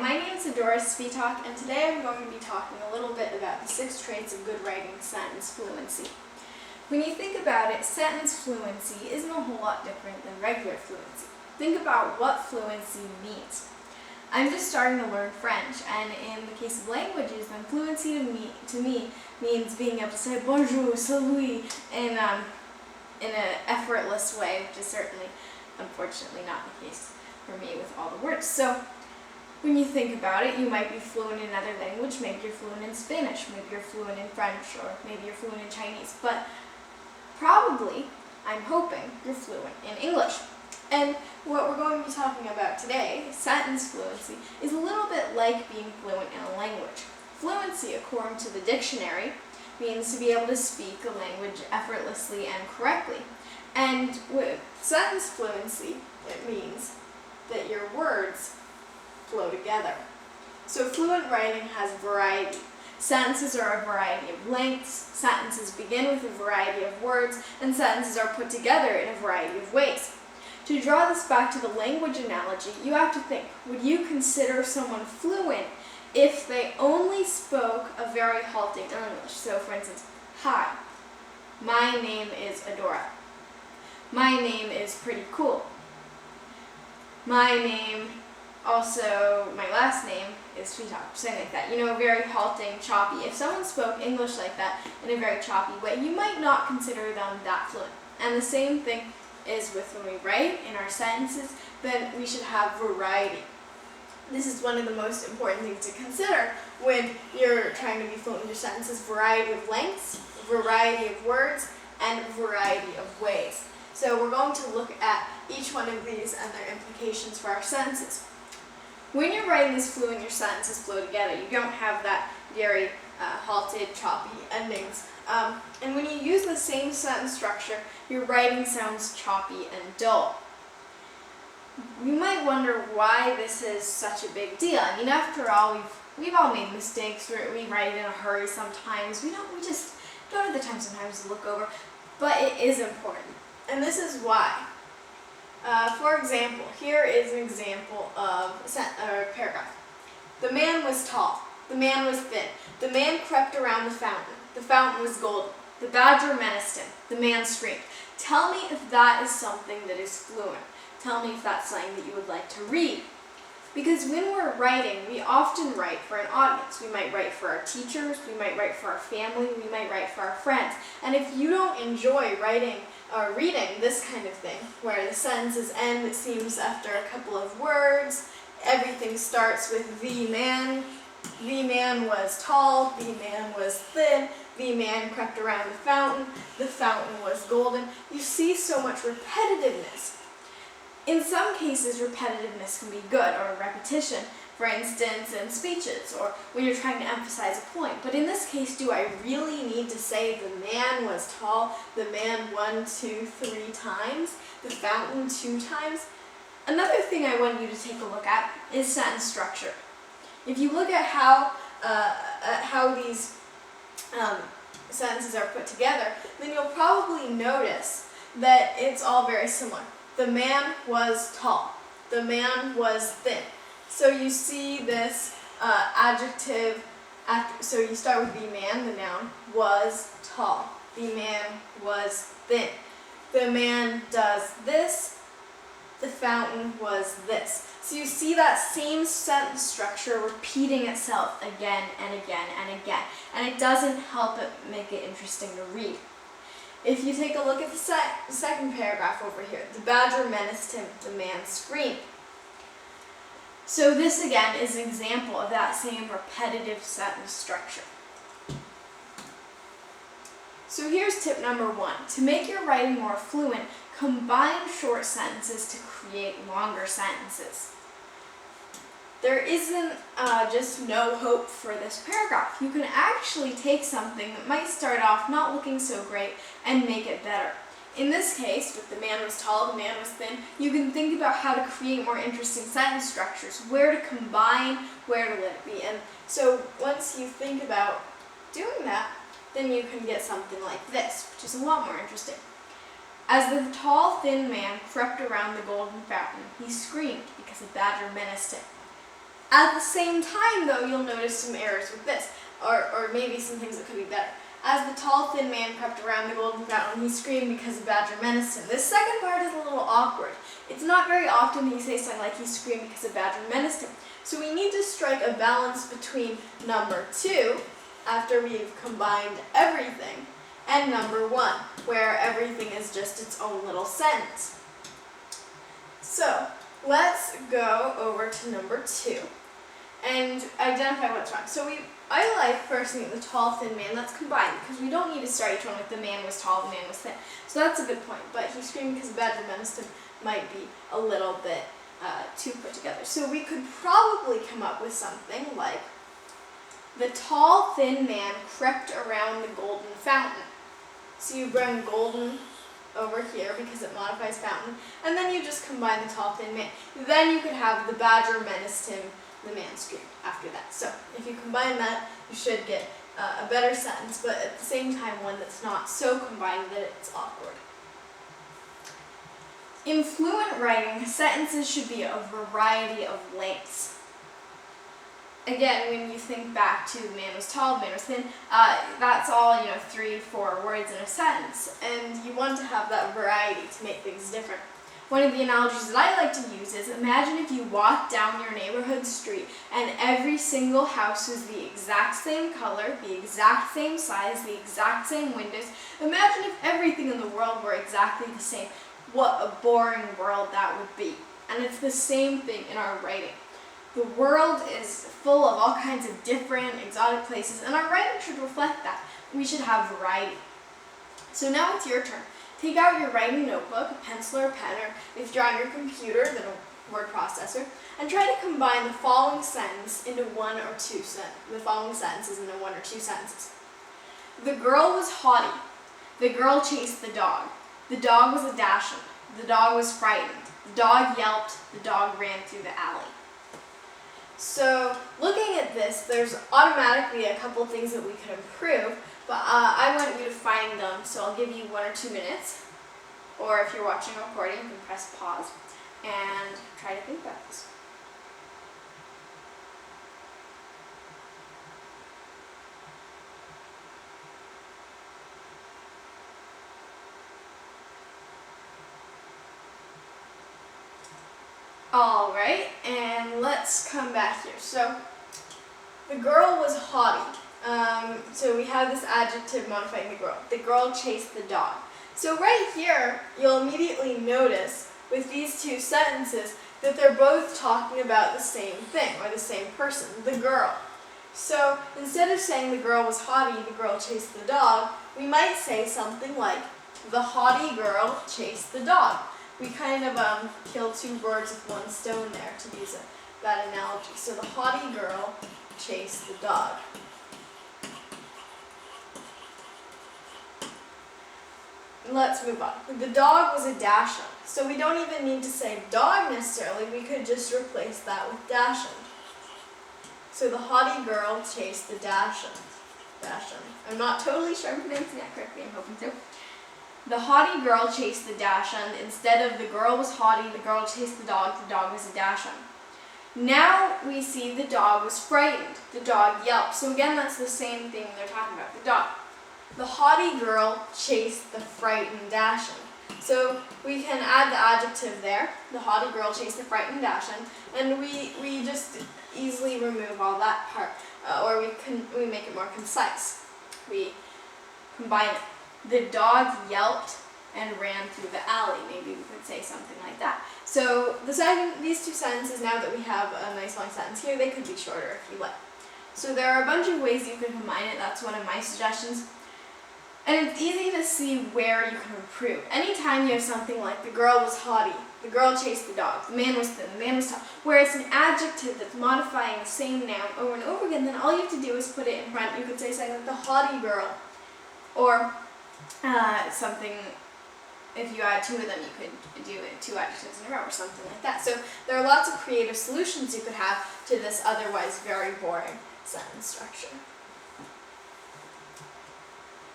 my name is Adora Spitak, and today I'm going to be talking a little bit about the 6 traits of good writing sentence fluency. When you think about it, sentence fluency isn't a whole lot different than regular fluency. Think about what fluency means. I'm just starting to learn French, and in the case of languages, then fluency to me means being able to say bonjour, salut in an effortless way, which is certainly, unfortunately, not the case for me with all the words. So when you think about it, you might be fluent in another language. Maybe you're fluent in Spanish, maybe you're fluent in French, or maybe you're fluent in Chinese. But probably, I'm hoping, you're fluent in English. And what we're going to be talking about today, sentence fluency, is a little bit like being fluent in a language. Fluency, according to the dictionary, means to be able to speak a language effortlessly and correctly. And with sentence fluency, it means that your words flow together. So fluent writing has variety. Sentences are a variety of lengths, sentences begin with a variety of words, and sentences are put together in a variety of ways. To draw this back to the language analogy, you have to think, would you consider someone fluent if they only spoke a very halting English? So for instance, hi, my name is Adora. My name is pretty cool. My last name is Sweetheart, something like that. You know, very halting, choppy. If someone spoke English like that in a very choppy way, you might not consider them that fluent. And the same thing is with when we write in our sentences, then we should have variety. This is one of the most important things to consider when you're trying to be fluent in your sentences: variety of lengths, variety of words, and variety of ways. So we're going to look at each one of these and their implications for our sentences. When you're writing this fluent, your sentences flow together. You don't have that very halted, choppy endings. And when you use the same sentence structure, your writing sounds choppy and dull. You might wonder why this is such a big deal. I mean, after all, we've all made mistakes. We write in a hurry sometimes. We just don't have the time sometimes to look over. But it is important. And this is why. For example, here is an example of a paragraph. The man was tall. The man was thin. The man crept around the fountain. The fountain was golden. The badger menaced him. The man screamed. Tell me if that is something that is fluent. Tell me if that's something that you would like to read. Because when we're writing, we often write for an audience. We might write for our teachers, we might write for our family, we might write for our friends. And if you don't enjoy writing or reading this kind of thing, where the sentences end, it seems, after a couple of words, everything starts with the man was tall, the man was thin, the man crept around the fountain was golden. You see so much repetitiveness. In some cases, repetitiveness can be good, or repetition, for instance, in speeches, or when you're trying to emphasize a point. But in this case, do I really need to say the man was tall, the man 1, 2, 3 times, the fountain 2 times? Another thing I want you to take a look at is sentence structure. If you look at how these sentences are put together, then you'll probably notice that it's all very similar. The man was tall. The man was thin. So you see this adjective after. So you start with the man, the noun, was tall. The man was thin. The man does this. The fountain was this. So you see that same sentence structure repeating itself again and again and again. And it doesn't help it make it interesting to read. If you take a look at the second paragraph over here, the badger menaced him, the man screamed. So this again is an example of that same repetitive sentence structure. So here's tip number 1. To make your writing more fluent, combine short sentences to create longer sentences. There isn't just no hope for this paragraph. You can actually take something that might start off not looking so great and make it better. In this case, with the man was tall, the man was thin, you can think about how to create more interesting sentence structures, where to combine, where to let it be. And so once you think about doing that, then you can get something like this, which is a lot more interesting. As the tall, thin man crept around the golden fountain, he screamed because the badger menaced him. At the same time, though, you'll notice some errors with this, or maybe some things that could be better. As the tall, thin man crept around the golden fountain, he screamed because a badger menaced him. This second part is a little awkward. It's not very often that you say something like he screamed because a badger menaced him. So we need to strike a balance between number 2, after we've combined everything, and number 1, where everything is just its own little sentence. So let's go over to number 2 and identify what's wrong. So I like personally the tall, thin man. That's combined because we don't need to start each one with the man was tall, the man was thin. So that's a good point. But he screamed because a badger menaced him might be a little bit too put together. So we could probably come up with something like the tall, thin man crept around the golden fountain. So you bring golden over here because it modifies fountain, and then you just combine the tall, thin man. Then you could have the badger menaced him, the man screamed after that. So if you combine that, you should get a better sentence, but at the same time one that's not so combined that it's awkward. In fluent writing, sentences should be a variety of lengths. Again, when you think back to the man was tall, the man was thin, that's all 3, 4 words in a sentence, and you want to have that variety to make things different. One of the analogies that I like to use is, imagine if you walked down your neighborhood street and every single house was the exact same color, the exact same size, the exact same windows. Imagine if everything in the world were exactly the same. What a boring world that would be. And it's the same thing in our writing. The world is full of all kinds of different, exotic places, and our writing should reflect that. We should have variety. So now it's your turn. Take out your writing notebook, a pencil or a pen, or if you're on your computer, then a word processor, and try to combine the following sentence into one or two the following sentences into one or two sentences. The girl was haughty. The girl chased the dog. The dog was a dachshund. The dog was frightened. The dog yelped. The dog ran through the alley. So looking at this, there's automatically a couple things that we could improve, but I want you to find them, so I'll give you 1 or 2 minutes, or if you're watching a recording, you can press pause and try to think about this. All right, and let's come back here. So the girl was haughty. So we have this adjective modifying the girl. The girl chased the dog. So right here, you'll immediately notice with these two sentences that they're both talking about the same thing, or the same person, the girl. So instead of saying the girl was haughty, the girl chased the dog, we might say something like, the haughty girl chased the dog. We kind of killed 2 birds with 1 stone there, to use that analogy. So the haughty girl chased the dog. Let's move on. The dog was a dachshund. So we don't even need to say dog necessarily, we could just replace that with dachshund. So the haughty girl chased the dachshund. Dachshund. I'm not totally sure I'm pronouncing that correctly, I'm hoping so. The haughty girl chased the dachshund. Instead of the girl was haughty, the girl chased the dog was a dachshund. Now we see the dog was frightened. The dog yelped. So again, that's the same thing they're talking about, the dog. The haughty girl chased the frightened dachshund. So we can add the adjective there. The haughty girl chased the frightened dachshund, and we just easily remove all that part, or we make it more concise. We combine it. The dog yelped and ran through the alley. Maybe we could say something like that. So these 2 sentences, now that we have a nice long sentence here, they could be shorter if you like. So there are a bunch of ways you can combine it. That's one of my suggestions. And it's easy to see where you can improve. Anytime you have something like the girl was haughty, the girl chased the dog, the man was thin, the man was tall, where it's an adjective that's modifying the same noun over and over again, then all you have to do is put it in front. You could say something like the haughty girl, or something, if you add 2 of them, you could do it 2 adjectives in a row or something like that. So there are lots of creative solutions you could have to this otherwise very boring sentence structure.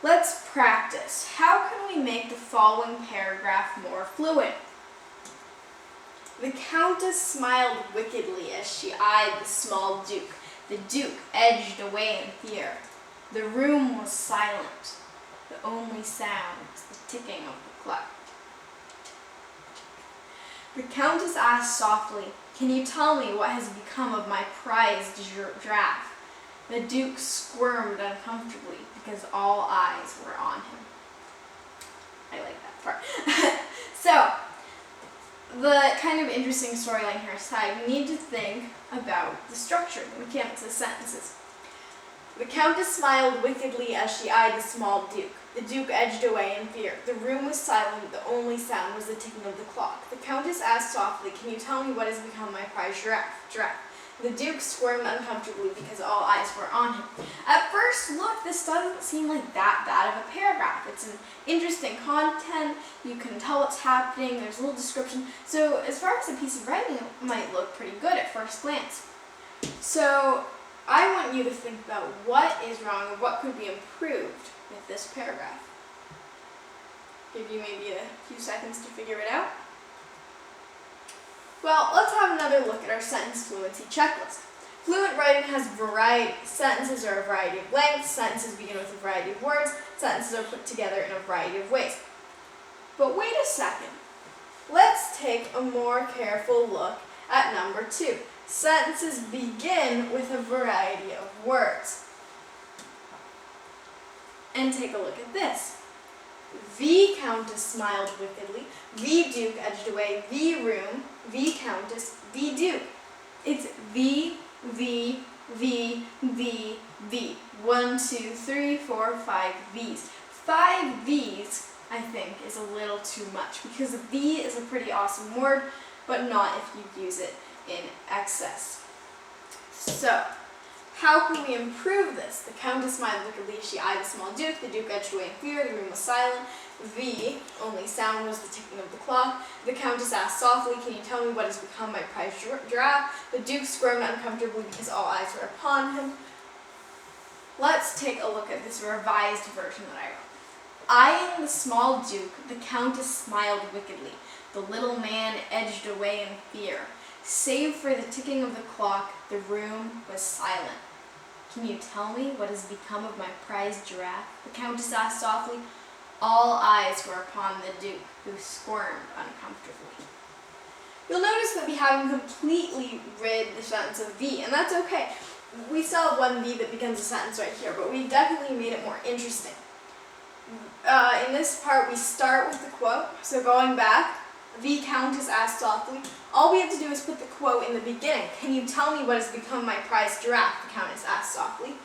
Let's practice. How can we make the following paragraph more fluent? The Countess smiled wickedly as she eyed the small Duke. The Duke edged away in fear. The room was silent. The only sound was the ticking of the clock. The Countess asked softly, "Can you tell me what has become of my prized giraffe?" The Duke squirmed uncomfortably because all eyes were on him. I like that part. So, the kind of interesting storyline here aside, we need to think about the structure, the mechanics of sentences. The Countess smiled wickedly as she eyed the small Duke. The Duke edged away in fear. The room was silent. The only sound was the ticking of the clock. The Countess asked softly, "Can you tell me what has become of my prized giraffe?" The Duke squirmed uncomfortably because all eyes were on him. At first look, this doesn't seem like that bad of a paragraph. It's an interesting content. You can tell what's happening. There's a little description. So as far as a piece of writing, it might look pretty good at first glance. So I want you to think about what is wrong or what could be improved with this paragraph. Give you maybe a few seconds to figure it out. Well, let's have another look at our sentence fluency checklist. Fluent writing has variety. Sentences are a variety of lengths. Sentences begin with a variety of words. Sentences are put together in a variety of ways. But wait a second. Let's take a more careful look at number 2. Sentences begin with a variety of words. And take a look at this. The Countess smiled wickedly. The Duke edged away. The room. The Countess. The Duke. It's the. 1, 2, 3, 4, 5 these. 5 these, I think, is a little too much because the is a pretty awesome word, but not if you use it in excess. So, how can we improve this? The Countess smiled wickedly as she eyed the small Duke. The Duke edged away in fear. The room was silent. The only sound was the ticking of the clock. The Countess asked softly, "Can you tell me what has become of my prized giraffe?" The Duke squirmed uncomfortably because all eyes were upon him. Let's take a look at this revised version that I wrote. Eyeing the small Duke, the Countess smiled wickedly. The little man edged away in fear. Save for the ticking of the clock, the room was silent. "Can you tell me what has become of my prized giraffe?" the Countess asked softly. All eyes were upon the Duke, who squirmed uncomfortably. You'll notice that we haven't completely rid the sentence of the, and that's okay. We still have one the that begins a sentence right here, but we've definitely made it more interesting. In this part, we start with the quote. So going back, the Countess asked softly. All we have to do is put the quote in the beginning. "Can you tell me what has become of my prized giraffe?" the Countess asked softly.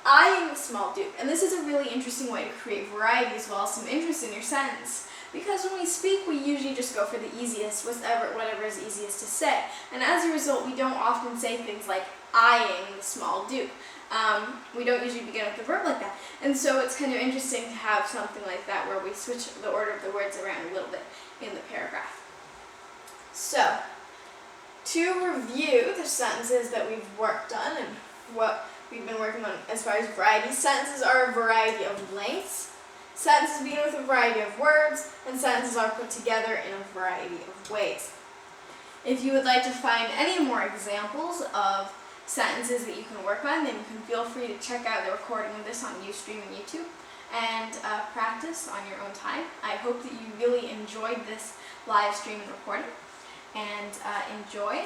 Eyeing the small Duke. And this is a really interesting way to create variety as well as some interest in your sentence. Because when we speak, we usually just go for the easiest, whatever is easiest to say. And as a result, we don't often say things like eyeing the small Duke. We don't usually begin with the verb like that. And so it's kind of interesting to have something like that where we switch the order of the words around a little bit in the paragraph. So, to review the sentences that we've worked on and what we've been working on as far as variety, sentences are a variety of lengths. Sentences begin with a variety of words, and sentences are put together in a variety of ways. If you would like to find any more examples of sentences that you can work on, then you can feel free to check out the recording of this on Ustream and YouTube and practice on your own time. I hope that you really enjoyed this live stream and recording and enjoy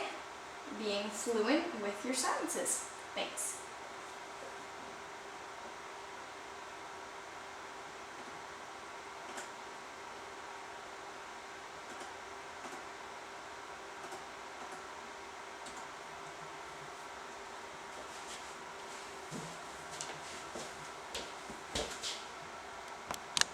being fluent with your sentences. Thanks.